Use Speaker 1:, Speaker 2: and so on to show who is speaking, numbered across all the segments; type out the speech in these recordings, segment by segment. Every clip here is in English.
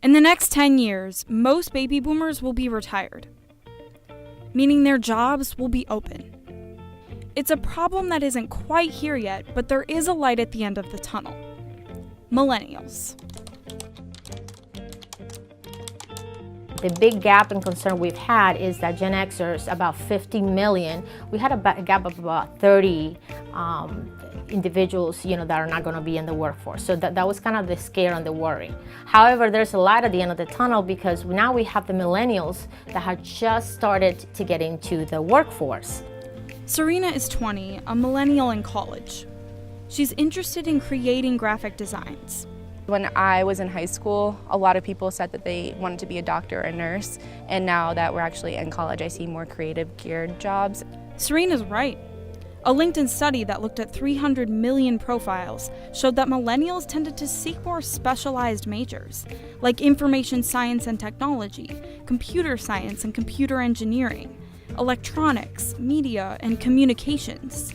Speaker 1: In the next 10 years, most baby boomers will be retired, meaning their jobs will be open. It's a problem that isn't quite here yet, but there is a light at the end of the tunnel. Millennials.
Speaker 2: The big gap and concern we've had is that Gen Xers, about 50 million, we had a gap of about 30 individuals, that are not going to be in the workforce. So that was kind of the scare and the worry. However, there's a light at the end of the tunnel because now we have the millennials that have just started to get into the workforce.
Speaker 1: Serena is 20, a millennial in college. She's interested in creating graphic designs.
Speaker 3: When I was in high school, a lot of people said that they wanted to be a doctor or a nurse, and now that we're actually in college, I see more creative geared jobs.
Speaker 1: Serena's right. A LinkedIn study that looked at 300 million profiles showed that millennials tended to seek more specialized majors, like information science and technology, computer science and computer engineering, electronics, media, and communications.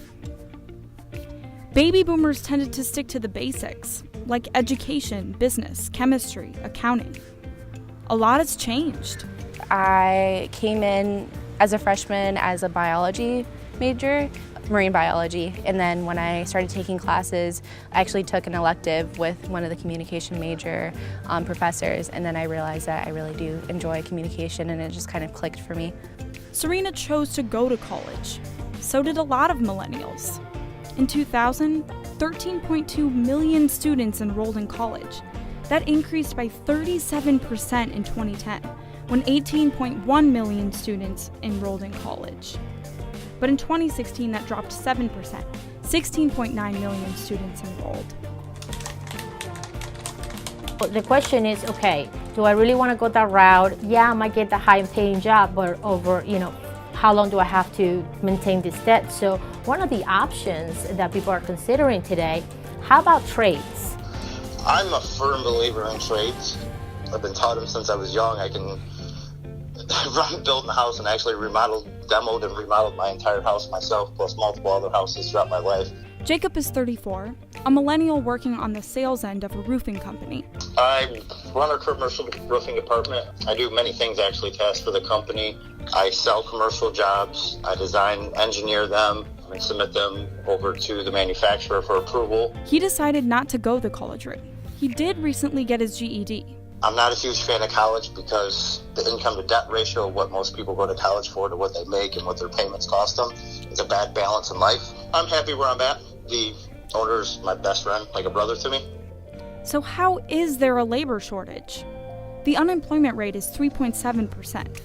Speaker 1: Baby boomers tended to stick to the basics, like education, business, chemistry, accounting. A lot has changed.
Speaker 3: I came in as a freshman as a biology major, marine biology, and then when I started taking classes, I actually took an elective with one of the communication major professors, and then I realized that I really do enjoy communication, and it just kind of clicked for me.
Speaker 1: Serena chose to go to college. So did a lot of millennials. In 2000, 13.2 million students enrolled in college. That increased by 37% in 2010, when 18.1 million students enrolled in college. But in 2016, that dropped 7%, 16.9 million students enrolled.
Speaker 2: The question is, okay, do I really want to go that route? Yeah, I might get the high-paying job, but over, how long do I have to maintain this debt? So one of the options that people are considering today, how about trades?
Speaker 4: I'm a firm believer in trades. I've been taught them since I was young. I can build a house and actually demoed and remodeled my entire house myself, plus multiple other houses throughout my life.
Speaker 1: Jacob is 34, a millennial working on the sales end of a roofing company.
Speaker 4: I run a commercial roofing department. I do many things actually, tasks for the company. I sell commercial jobs. I design, engineer them, and submit them over to the manufacturer for approval.
Speaker 1: He decided not to go the college route. He did recently get his GED.
Speaker 4: I'm not a huge fan of college because the income to debt ratio of what most people go to college for to what they make and what their payments cost them is a bad balance in life. I'm happy where I'm at. The owner's my best friend, like a brother to me.
Speaker 1: So how is there a labor shortage? The unemployment rate is 3.7%,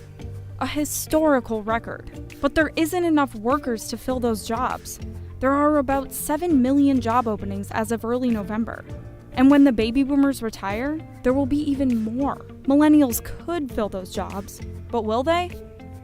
Speaker 1: a historical record. But there isn't enough workers to fill those jobs. There are about 7 million job openings as of early November. And when the baby boomers retire, there will be even more. Millennials could fill those jobs, but will they?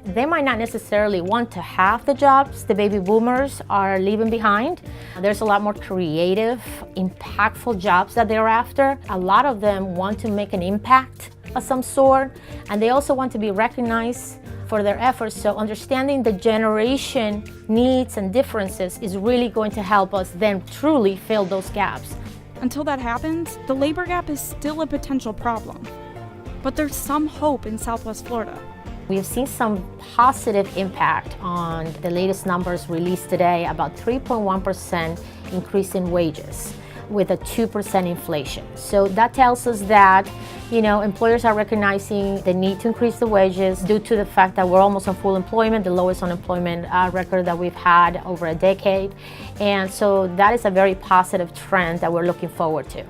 Speaker 2: They might not necessarily want to have the jobs the baby boomers are leaving behind. There's a lot more creative, impactful jobs that they're after. A lot of them want to make an impact of some sort, and they also want to be recognized for their efforts. So understanding the generation needs and differences is really going to help us then truly fill those gaps.
Speaker 1: Until that happens, the labor gap is still a potential problem. But there's some hope in Southwest Florida.
Speaker 2: We have seen some positive impact on the latest numbers released today, about 3.1% increase in wages with a 2% inflation. So that tells us that, employers are recognizing the need to increase the wages due to the fact that we're almost on full employment, the lowest unemployment record that we've had over a decade. And so that is a very positive trend that we're looking forward to.